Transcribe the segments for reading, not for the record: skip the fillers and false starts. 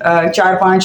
4-5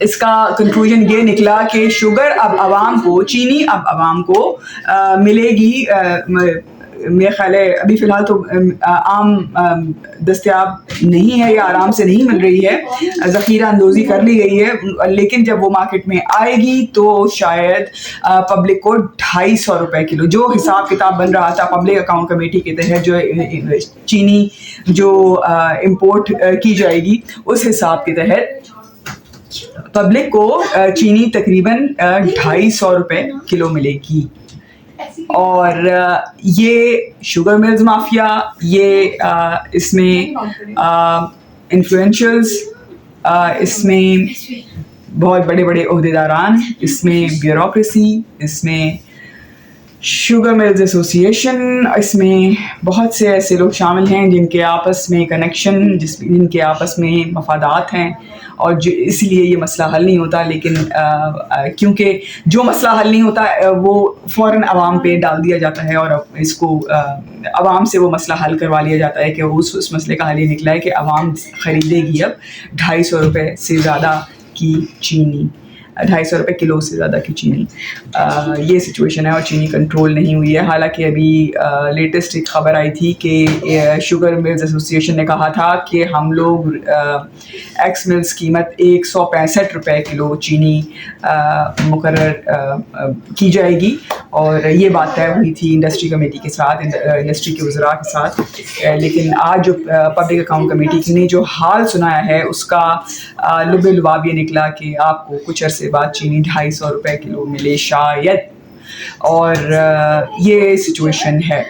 اس کا کنکلوژن یہ نکلا کہ شوگر اب عوام کو, چینی اب عوام کو ملے گی, میرا خیال ہے ابھی فی الحال تو عام دستیاب نہیں ہے یا آرام سے نہیں مل رہی ہے, ذخیرہ اندوزی کر لی گئی ہے, لیکن جب وہ مارکیٹ میں آئے گی تو شاید پبلک کو 250 روپے کلو, جو حساب کتاب بن رہا تھا پبلک اکاؤنٹ کمیٹی کے تحت جو چینی جو امپورٹ کی جائے گی اس حساب کے تحت پبلک کو چینی تقریباً 250 روپے کلو ملے گی. اور یہ شوگر ملز مافیا, یہ اس میں انفلوئنشلز, اس میں بہت بڑے بڑے عہدیداران, اس میں بیوروکریسی, اس میں شوگر ملز ایسوسیشن, اس میں بہت سے ایسے لوگ شامل ہیں جن کے آپس میں کنیکشن, جن کے آپس میں مفادات ہیں, اور جو اس لیے یہ مسئلہ حل نہیں ہوتا. لیکن کیونکہ جو مسئلہ حل نہیں ہوتا وہ فوراً عوام پہ ڈال دیا جاتا ہے, اور اس کو عوام سے وہ مسئلہ حل کروا لیا جاتا ہے کہ اس مسئلے کا حل یہ نکلا ہے کہ عوام خریدے گی اب 250 روپے سے زیادہ کی چینی, 250 روپے کلو سے زیادہ کی چینی. یہ سچویشن ہے اور چینی کنٹرول نہیں ہوئی ہے. حالانکہ ابھی لیٹسٹ ایک خبر آئی تھی کہ شوگر ملز ایسوسیشن نے کہا تھا کہ ہم لوگ ایکس ملز قیمت 165 روپے کلو چینی مقرر کی جائے گی, اور یہ بات طے ہوئی تھی انڈسٹری کمیٹی کے ساتھ, انڈسٹری کے وزراء کے ساتھ. لیکن آج جو پبلک اکاؤنٹ کمیٹی نے جو حال سنایا ہے اس کا لب لباب یہ نکلا کہ آپ کو کچھ عرصے بعد چینی 250 روپے کلو ملے شاید, اور یہ سچویشن ہے.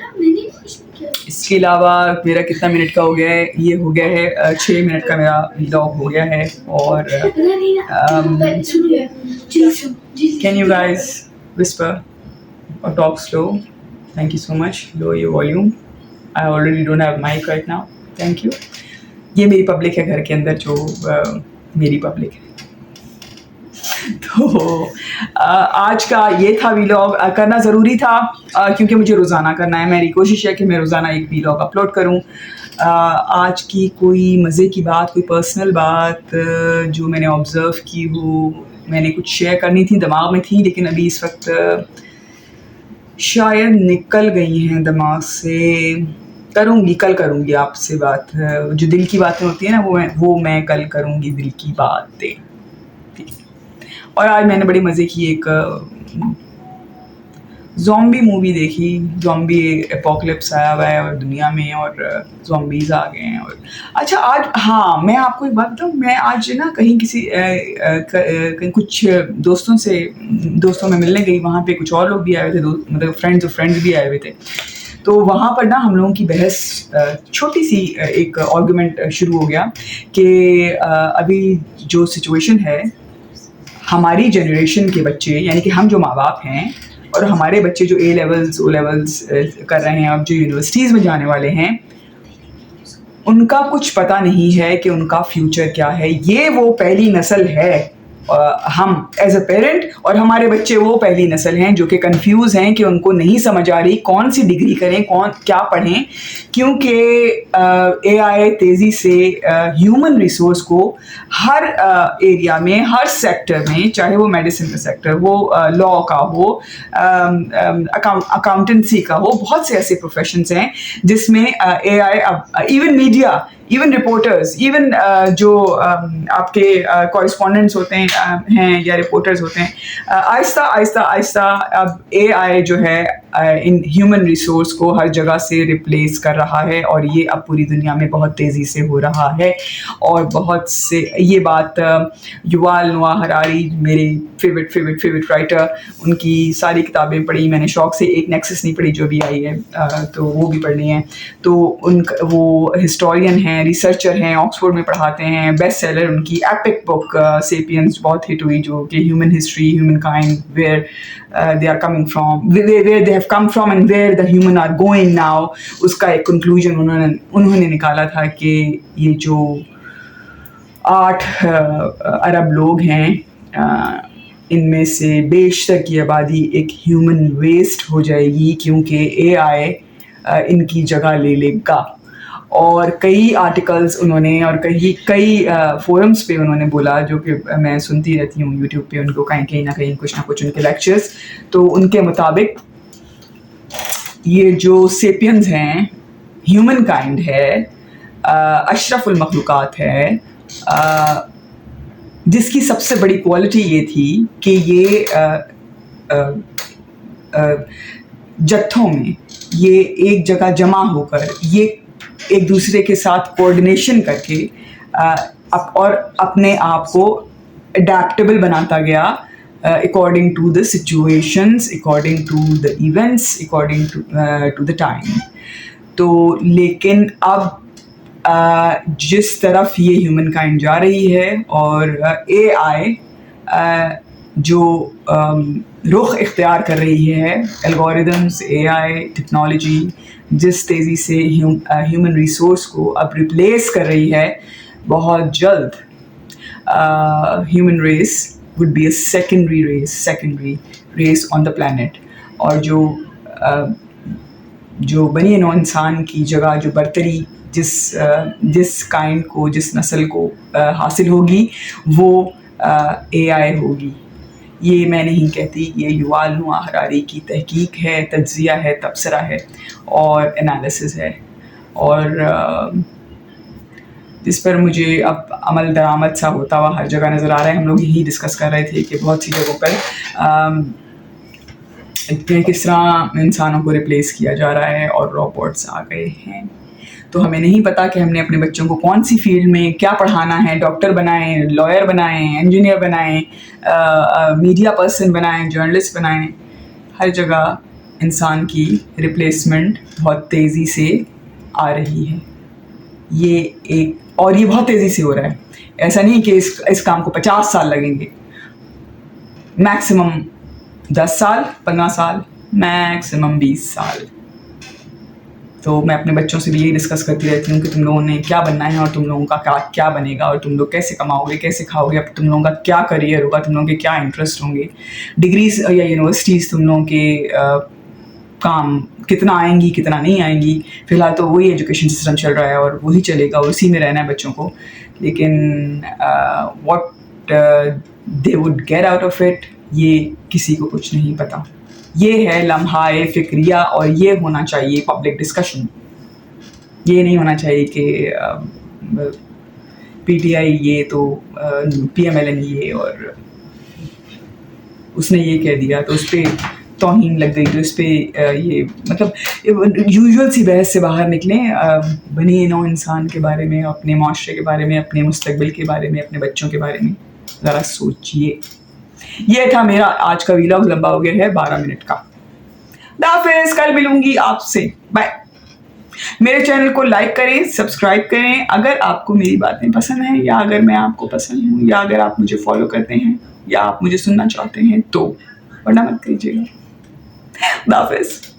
اس کے علاوہ میرا کتنا منٹ کا ہو گیا ہے, یہ ہو گیا ہے 6 منٹ کا میرا ولاگ ہو گیا ہے. اور can you guys whisper or talk slow? Thank you so much. Lower your volume. I already don't have mic right now. Thank you. یہ میری پبلک ہے گھر کے اندر, جو میری پبلک ہے. تو آج کا یہ تھا ویلاگ, کرنا ضروری تھا کیونکہ مجھے روزانہ کرنا ہے. میری کوشش ہے کہ میں روزانہ ایک ویلاگ اپلوڈ کروں. آج کی کوئی مزے کی بات, کوئی پرسنل بات جو میں نے آبزرو کی ہو, میں نے کچھ شیئر کرنی تھی, دماغ میں تھی, لیکن ابھی اس وقت شاید نکل گئی ہیں دماغ سے. کل کروں گی آپ سے بات, جو دل کی باتیں ہوتی ہیں نا وہ میں کل کروں گی, دل کی باتیں. اور آج میں نے بڑی مزے کی ایک زومبی مووی دیکھی. زومبی اپوکلپس آیا ہوا ہے اور دنیا میں, اور زومبیز آ گئے ہیں. اور اچھا آج, ہاں میں آپ کو ایک بات بتاؤں, میں آج نا کہیں کچھ دوستوں میں ملنے گئی. وہاں پہ کچھ اور لوگ بھی آئے ہوئے تھے, مطلب فرینڈز بھی آئے ہوئے تھے. تو وہاں پر نا ہم لوگوں کی بحث, چھوٹی سی ایک آرگومنٹ شروع ہو گیا کہ ابھی جو سچویشن ہے, ہماری جنریشن کے بچے, یعنی کہ ہم جو ماں باپ ہیں, اور ہمارے بچے جو A لیولز کر رہے ہیں, اب جو یونیورسٹیز میں جانے والے ہیں, ان کا کچھ پتہ نہیں ہے کہ ان کا فیوچر کیا ہے. یہ وہ پہلی نسل ہے, ہم ایز اے پیرنٹ, اور ہمارے بچے وہ پہلی نسل ہیں جو کہ کنفیوز ہیں کہ ان کو نہیں سمجھ آ رہی کون سی ڈگری کریں, کیا پڑھیں, کیونکہ AI تیزی سے ہیومن ریسورس کو ہر ایریا میں, ہر سیکٹر میں, چاہے وہ میڈیسن کا سیکٹر ہو, لاء کا ہو, اکاؤنٹنسی کا ہو, بہت سے ایسے پروفیشنز ہیں جس میں AI, even media, even reporters, even جو آپ کے کورسپونڈنٹس ہوتے ہیں یا رپورٹرز ہوتے ہیں, آہستہ آہستہ اب AI جو ہے ان ہیومن ریسورس کو ہر جگہ سے ریپلیس کر رہا ہے, اور یہ اب پوری دنیا میں بہت تیزی سے ہو رہا ہے. اور بہت سے, یہ بات یووال نوآ ہراری, میرے فیوریٹ رائٹر, ان کی ساری کتابیں پڑھی میں نے شوق سے. ایک نیکسس نہیں پڑھی جو بھی آئی ہے, تو وہ بھی پڑھنی ہے. تو وہ ہسٹورین ہیں, ریسرچر ہیں, آکسفورڈ میں پڑھاتے ہیں. بیسٹ سیلر ان کی ایپک بک سیپینس بہت ہٹ ہوئی, جو کہ human history, human kind, where they are coming from, where they have come from and where the human are going now. اس کا ایک کنکلوژن انہوں نے نکالا تھا کہ یہ جو 8 ارب لوگ ہیں, ان میں سے بیشتر کی آبادی ایک ہیومن ویسٹ ہو جائے گی, کیونکہ AI ان کی جگہ لے لے گا. اور کئی آرٹیکلس انہوں نے اور کئی فورمس پہ انہوں نے بولا، جو کہ میں سنتی رہتی ہوں یوٹیوب پہ ان کو کہیں نہ کہیں کچھ نہ کچھ ان کے لیکچرز. تو ان کے مطابق یہ جو سیپینز ہیں، ہیومن کائنڈ ہے، اشرف المخلوقات ہے، جس کی سب سے بڑی کوالٹی یہ تھی کہ یہ جتھوں میں یہ ایک جگہ جمع ہو کر یہ ایک دوسرے کے ساتھ کوآرڈینیشن کر کے اور اپنے آپ کو اڈیپٹیبل بناتا گیا according to the situations, according to the events, according to the time. تو لیکن اب جس طرف یہ ہیومن کائنڈ جا رہی ہے اور اے آئی جو رخ اختیار کر رہی ہے، الگوریدمس، اے آئی ٹیکنالوجی جس تیزی سے ہیومن ریسورس کو اب ریپلیس کر رہی ہے، بہت جلد human race would be a secondary race on the planet. اور جو بنی نوع انسان کی جگہ جو برتری جس کائنڈ کو، جس نسل کو حاصل ہوگی، وہ اے آئی ہوگی. یہ میں نہیں کہتی، یہ یووال نوآ ہراری کی تحقیق ہے، تجزیہ ہے، تبصرہ ہے اور انالیسس ہے، اور جس پر مجھے اب عمل درآمد سا ہوتا ہوا ہر جگہ نظر آ رہا ہے. ہم لوگ یہی ڈسکس کر رہے تھے کہ بہت سی جگہوں پر کس طرح انسانوں کو ریپلیس کیا جا رہا ہے اور روبوٹس آ گئے ہیں. تو ہمیں نہیں پتا کہ ہم نے اپنے بچوں کو کون سی فیلڈ میں کیا پڑھانا ہے. ڈاکٹر بنائیں، لائر بنائیں، انجینئر بنائیں، میڈیا پرسن بنائیں، جرنلسٹ بنائیں. ہر جگہ انسان کی ریپلیسمنٹ بہت تیزی سے آ رہی ہے. یہ بہت تیزی سے ہو رہا ہے. ایسا نہیں کہ اس کام کو 50 سال لگیں گے، میکسیمم 10 سال، 15 سال، میکسیمم 20 سال. تو میں اپنے بچوں سے بھی یہی ڈسکس کرتی رہتی ہوں کہ تم لوگوں نے کیا بننا ہے اور تم لوگوں کا کیا بنے گا اور تم لوگ کیسے کماؤ گے، کیسے کھاؤ گے، اب تم لوگوں کا کیا کریئر ہوگا، تم لوگوں کے کیا انٹرسٹ ہوں گے. ڈگریز یا یونیورسٹیز تم لوگوں کے کام کتنا آئیں گی، کتنا نہیں آئیں گی. فی الحال تو وہی ایجوکیشن سسٹم چل رہا ہے اور وہی چلے گا اور اسی میں رہنا ہے بچوں کو. لیکن what they would get out of it, یہ کسی کو کچھ نہیں پتا. یہ ہے لمحہ فکریہ اور یہ ہونا چاہیے پبلک ڈسکشن. یہ نہیں ہونا چاہیے کہ پی ٹی آئی یہ تو پی ایم ایل این یہ اور اس نے یہ کہہ دیا تو اس پہ توہین لگ گئی، تو اس پہ یہ مطلب یوزول سی بحث سے باہر نکلیں. بنی نوع انسان کے بارے میں، اپنے معاشرے کے بارے میں، اپنے مستقبل کے بارے میں، اپنے بچوں کے بارے میں ذرا سوچیے. یہ تھا میرا آج کا ویلاگ، لمبا ہو گیا ہے 12 منٹ کا. خدا حافظ، کل ملوں گی آپ سے، بائے. میرے چینل کو لائک کریں، سبسکرائب کریں اگر آپ کو میری باتیں پسند ہیں، یا اگر میں آپ کو پسند ہوں، یا اگر آپ مجھے فالو کرتے ہیں، یا آپ مجھے سننا چاہتے ہیں تو، ورنہ مت کیجیے گا. خدا حافظ.